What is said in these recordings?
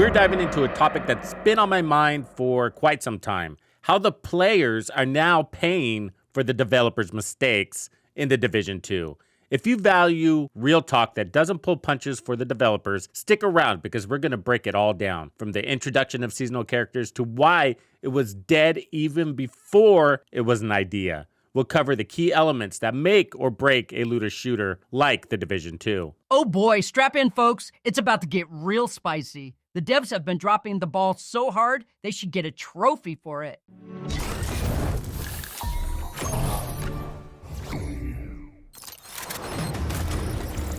We're diving into a topic that's been on my mind for quite some time: how the players are now paying for the developers' mistakes in The Division 2. If you value real talk that doesn't pull punches for the developers, stick around because we're going to break it all down. From the introduction of seasonal characters to why it was dead even before it was an idea. We'll cover the key elements that make or break a looter shooter like The Division 2. Oh boy, strap in folks, it's about to get real spicy. The devs have been dropping the ball so hard, they should get a trophy for it.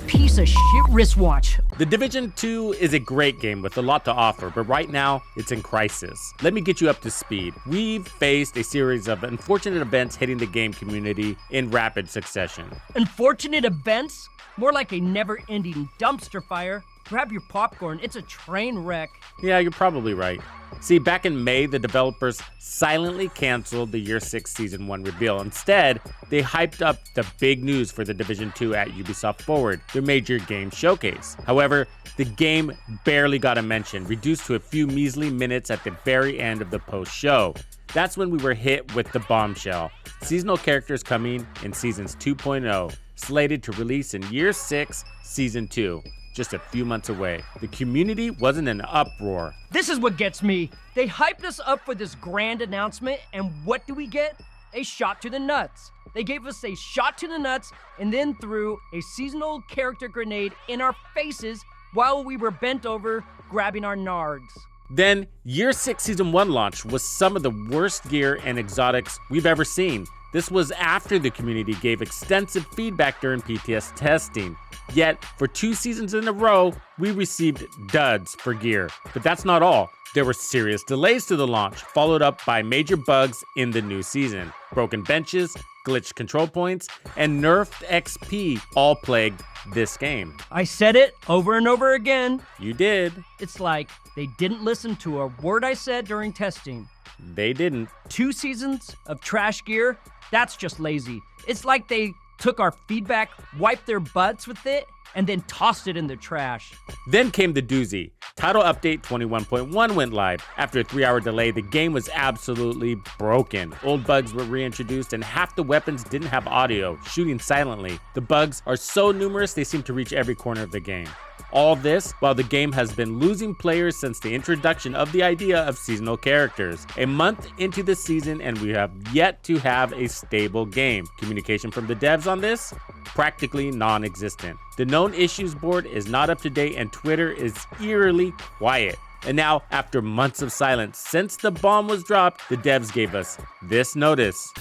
Piece of shit wristwatch. The Division 2 is a great game with a lot to offer, but right now, it's in crisis. Let me get you up to speed. We've faced a series of unfortunate events hitting the game community in rapid succession. Unfortunate events? More like a never-ending dumpster fire. Grab your popcorn, it's a train wreck. Yeah, you're probably right. See, back in May, the developers silently canceled the Year 6 Season 1 reveal. Instead, they hyped up the big news for The Division 2 at Ubisoft Forward, their major game showcase. However, the game barely got a mention, reduced to a few measly minutes at the very end of the post-show. That's when we were hit with the bombshell. Seasonal characters coming in Seasons 2.0, slated to release in Year 6 Season 2. Just a few months away. The community was in an uproar. This is what gets me. They hyped us up for this grand announcement, and what do we get? A shot to the nuts. They gave us a shot to the nuts and then threw a seasonal character grenade in our faces while we were bent over grabbing our nards. Then, Year 6 Season 1 launch was some of the worst gear and exotics we've ever seen. This was after the community gave extensive feedback during PTS testing. Yet, for 2 seasons in a row, we received duds for gear. But that's not all. There were serious delays to the launch, followed up by major bugs in the new season. Broken benches, glitched control points, and nerfed XP all plagued this game. I said it over and over again. You did. It's like they didn't listen to a word I said during testing. They didn't. 2 seasons of trash gear? That's just lazy. It's like they took our feedback, wiped their butts with it, and then tossed it in the trash. Then came the doozy. Title Update 21.1 went live. After a 3-hour delay, the game was absolutely broken. Old bugs were reintroduced, and half the weapons didn't have audio, shooting silently. The bugs are so numerous, they seem to reach every corner of the game. All this while the game has been losing players since the introduction of the idea of seasonal characters. A month into the season and we have yet to have a stable game. Communication from the devs on this? Practically non-existent. The known issues board is not up to date and Twitter is eerily quiet. And now, after months of silence since the bomb was dropped, the devs gave us this notice.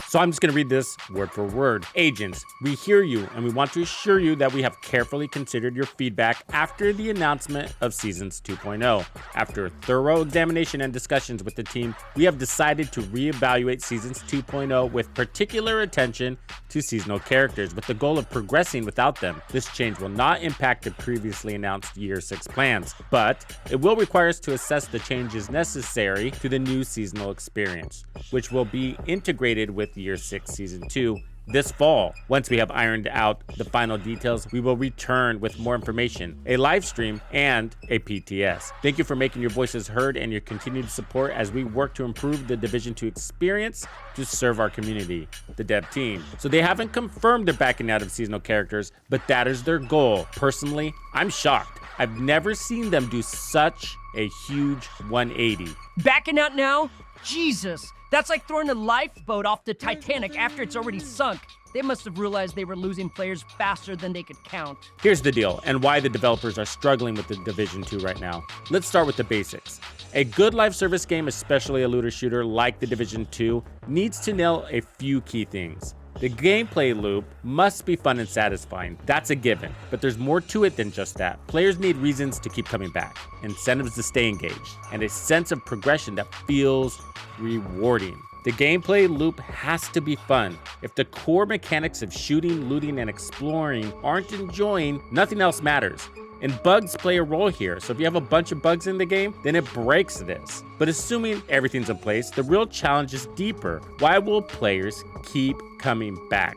So I'm just going to read this word for word. Agents, we hear you and we want to assure you that we have carefully considered your feedback after the announcement of Seasons 2.0. After a thorough examination and discussions with the team, we have decided to reevaluate Seasons 2.0 with particular attention to seasonal characters with the goal of progressing without them. This change will not impact the previously announced Year 6 plans, but it will require us to assess the changes necessary to the new seasonal experience, which will be integrated with Year 6 Season 2 this fall. Once we have ironed out the final details, we will return with more information, a live stream, and a PTS. Thank you for making your voices heard and your continued support as we work to improve the Division 2 experience to serve our community, the dev team. So they haven't confirmed they're backing out of seasonal characters, but that is their goal. Personally, I'm shocked. I've never seen them do such a huge 180. Backing out now? Jesus! That's like throwing a lifeboat off the Titanic after it's already sunk. They must have realized they were losing players faster than they could count. Here's the deal, and why the developers are struggling with the Division 2 right now. Let's start with the basics. A good live service game, especially a looter shooter like the Division 2, needs to nail a few key things. The gameplay loop must be fun and satisfying. That's a given, but there's more to it than just that. Players need reasons to keep coming back, incentives to stay engaged, and a sense of progression that feels rewarding. The gameplay loop has to be fun. If the core mechanics of shooting, looting, and exploring aren't enjoying, nothing else matters. And bugs play a role here, so if you have a bunch of bugs in the game, then it breaks this. But assuming everything's in place, the real challenge is deeper. Why will players keep coming back?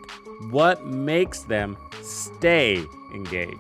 What makes them stay engaged.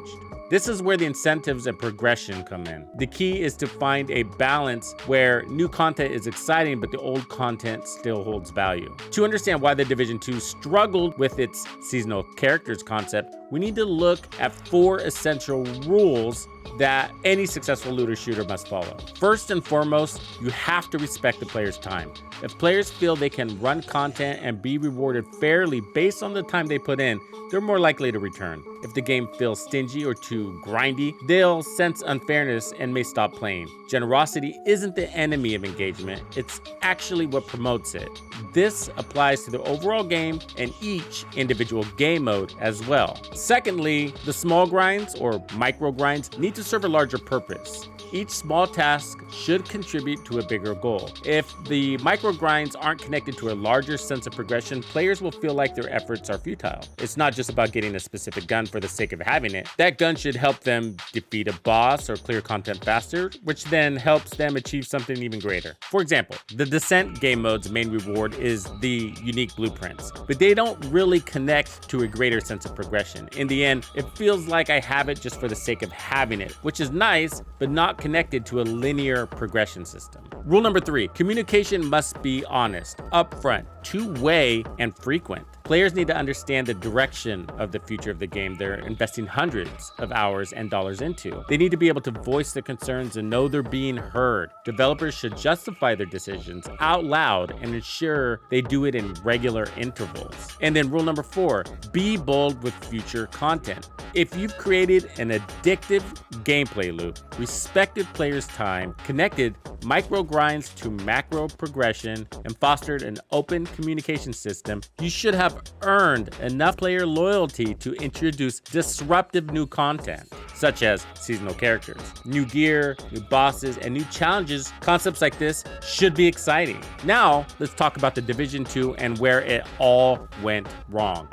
This is where the incentives and progression come in. The key is to find a balance where new content is exciting, but the old content still holds value. To understand why The Division 2 struggled with its seasonal characters concept, we need to look at 4 essential rules that any successful looter shooter must follow. First and foremost, you have to respect the player's time. If players feel they can run content and be rewarded fairly based on the time they put in, they're more likely to return. If the game feels stingy or too grindy, they'll sense unfairness and may stop playing. Generosity isn't the enemy of engagement, it's actually what promotes it. This applies to the overall game and each individual game mode as well. Secondly, the small grinds or micro grinds need to serve a larger purpose. Each small task should contribute to a bigger goal. If the micro grinds aren't connected to a larger sense of progression, players will feel like their efforts are futile. It's not just about getting a specific gun for the sake of having it. That gun should help them defeat a boss or clear content faster, which then helps them achieve something even greater. For example, the Descent game mode's main reward is the unique blueprints, but they don't really connect to a greater sense of progression. In the end, it feels like I have it just for the sake of having it, which is nice, but not connected to a linear progression system. Rule number 3, communication must be honest, upfront, two-way, and frequent. Players need to understand the direction of the future of the game they're investing hundreds of hours and dollars into. They need to be able to voice their concerns and know they're being heard. Developers should justify their decisions out loud and ensure they do it in regular intervals. And then rule number 4, be bold with future content. If you've created an addictive gameplay loop, respected players' time, connected micro grinds to macro progression, and fostered an open communication system, you should have earned enough player loyalty to introduce disruptive new content, such as seasonal characters, new gear, new bosses, and new challenges. Concepts like this should be exciting. Now, let's talk about The Division 2 and where it all went wrong.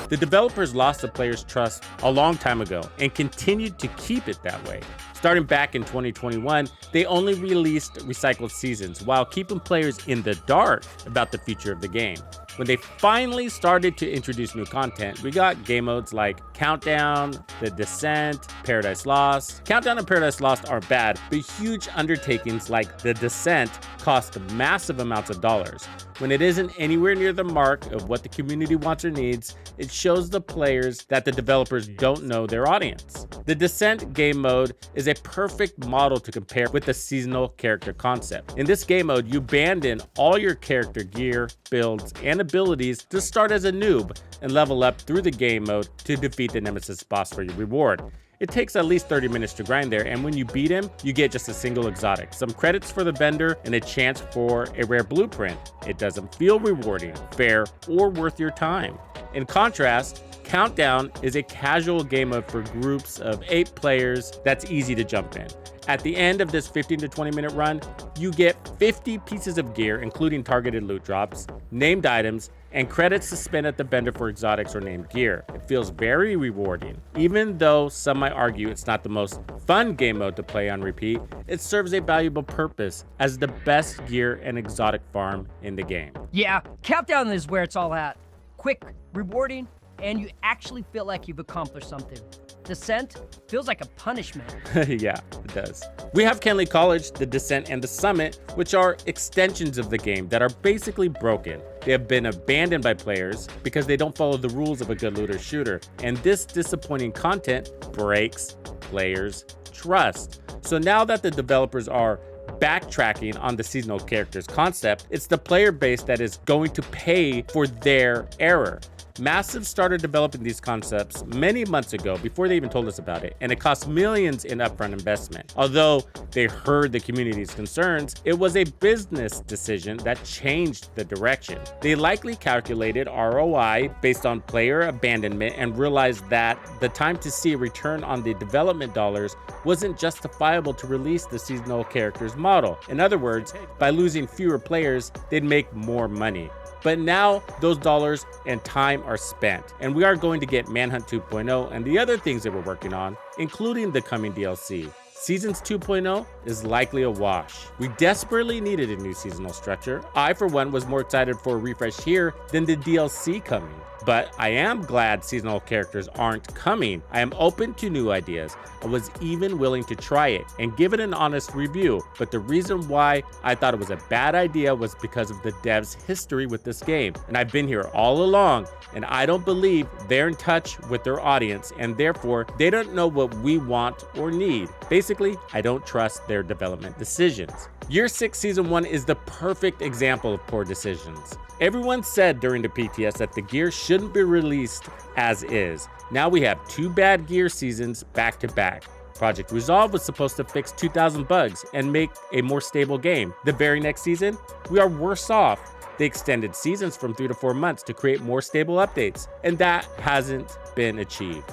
The developers lost the players' trust a long time ago and continued to keep it that way. Starting back in 2021, they only released recycled seasons while keeping players in the dark about the future of the game. When they finally started to introduce new content, we got game modes like Countdown, The Descent, Paradise Lost. Countdown and Paradise Lost aren't bad, but huge undertakings like The Descent cost massive amounts of dollars. When it isn't anywhere near the mark of what the community wants or needs, it shows the players that the developers don't know their audience. The Descent game mode is a perfect model to compare with the seasonal character concept. In this game mode, you abandon all your character gear, builds, and abilities to start as a noob and level up through the game mode to defeat the Nemesis boss for your reward. It takes at least 30 minutes to grind there, and when you beat him, you get just a single exotic, some credits for the vendor, and a chance for a rare blueprint. It doesn't feel rewarding, fair, or worth your time. In contrast, Countdown is a casual game mode for groups of 8 players that's easy to jump in. At the end of this 15 to 20 minute run, you get 50 pieces of gear, including targeted loot drops, named items, and credits to spend at the vendor for exotics or named gear. It feels very rewarding. Even though some might argue it's not the most fun game mode to play on repeat, it serves a valuable purpose as the best gear and exotic farm in the game. Yeah, Countdown is where it's all at. Quick, rewarding, and you actually feel like you've accomplished something. Descent feels like a punishment. Yeah, it does. We have Kenley College, the Descent, and the Summit, which are extensions of the game that are basically broken. They have been abandoned by players because they don't follow the rules of a good looter shooter, and this disappointing content breaks players' trust. So now that the developers are backtracking on the seasonal characters concept, it's the player base that is going to pay for their error. Massive started developing these concepts many months ago before they even told us about it, and it cost millions in upfront investment. Although they heard the community's concerns, it was a business decision that changed the direction. They likely calculated ROI based on player abandonment and realized that the time to see a return on the development dollars wasn't justifiable to release the seasonal characters model. In other words, by losing fewer players, they'd make more money. But now those dollars and time are spent, and we are going to get Manhunt 2.0 and the other things that we're working on, including the coming DLC. Seasons 2.0 is likely a wash. We desperately needed a new seasonal structure. I, for one, was more excited for a refresh here than the DLC coming. But I am glad seasonal characters aren't coming. I am open to new ideas. I was even willing to try it and give it an honest review. But the reason why I thought it was a bad idea was because of the devs' history with this game. And I've been here all along, and I don't believe they're in touch with their audience, and therefore they don't know what we want or need. Basically, I don't trust their development decisions. Year 6 Season 1 is the perfect example of poor decisions. Everyone said during the PTS that the gear shouldn't be released as is. Now we have 2 bad gear seasons back to back. Project Resolve was supposed to fix 2,000 bugs and make a more stable game. The very next season, we are worse off. They extended seasons from 3 to 4 months to create more stable updates, and that hasn't been achieved.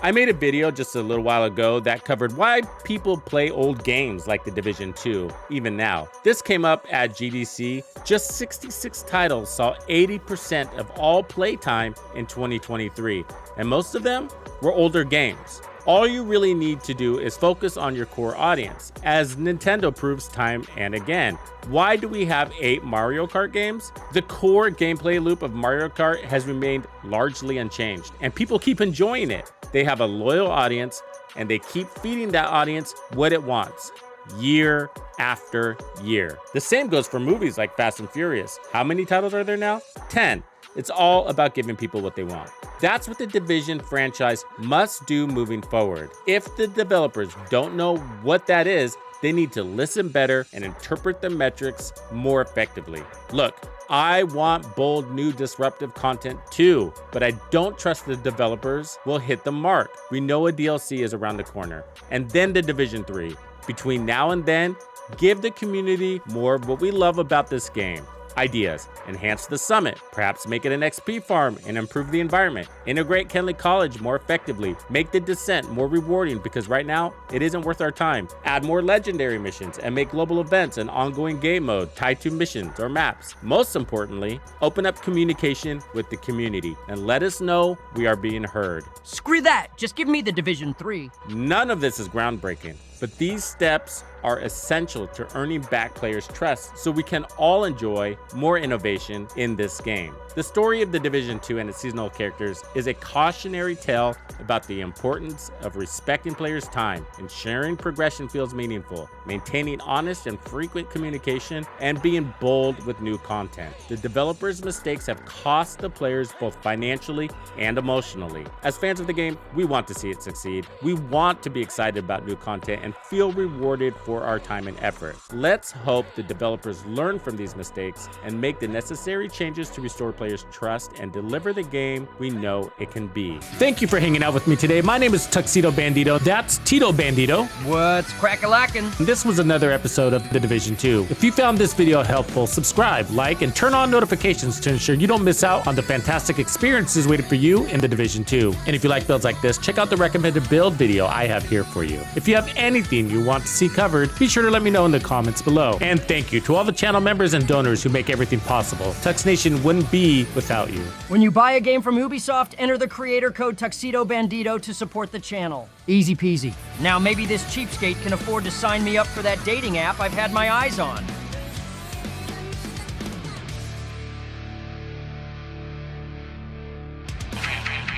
I made a video just a little while ago that covered why people play old games like The Division 2, even now. This came up at GDC. Just 66 titles saw 80% of all playtime in 2023, and most of them were older games. All you really need to do is focus on your core audience, as Nintendo proves time and again. Why do we have 8 Mario Kart games? The core gameplay loop of Mario Kart has remained largely unchanged, and people keep enjoying it. They have a loyal audience, and they keep feeding that audience what it wants, year after year. The same goes for movies like Fast and Furious. How many titles are there now? 10. It's all about giving people what they want. That's what the Division franchise must do moving forward. If the developers don't know what that is, they need to listen better and interpret the metrics more effectively. Look, I want bold, new, disruptive content too, but I don't trust the developers will hit the mark. We know a DLC is around the corner, and then the Division 3. Between now and then, give the community more of what we love about this game. Ideas: enhance the summit, perhaps make it an XP farm and improve the environment, integrate Kenley College more effectively, make the descent more rewarding because right now it isn't worth our time, add more legendary missions and make global events an ongoing game mode tied to missions or maps. Most importantly, open up communication with the community and let us know we are being heard. Screw that, just give me the Division 3. None of this is groundbreaking, but these steps are essential to earning back players' trust so we can all enjoy more innovation in this game. The story of The Division 2 and its seasonal characters is a cautionary tale about the importance of respecting players' time, ensuring progression feels meaningful, maintaining honest and frequent communication, and being bold with new content. The developers' mistakes have cost the players both financially and emotionally. As fans of the game, we want to see it succeed. We want to be excited about new content and feel rewarded for our time and effort. Let's hope the developers learn from these mistakes and make the necessary changes to restore players' trust and deliver the game we know it can be. Thank you for hanging out with me today. My name is Tuxedo Bandido. That's Tito Bandido. What's crack-a-lackin'? This was another episode of The Division 2. If you found this video helpful, subscribe, like, and turn on notifications to ensure you don't miss out on the fantastic experiences waiting for you in The Division 2. And if you like builds like this, check out the recommended build video I have here for you. If you have anything you want to see covered, be sure to let me know in the comments below. And thank you to all the channel members and donors who make everything possible. Tux Nation wouldn't be without you. When you buy a game from Ubisoft, enter the creator code Tuxedo Bandido to support the channel. Easy peasy. Now maybe this cheapskate can afford to sign me up for that dating app I've had my eyes on.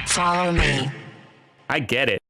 Follow me. I get it.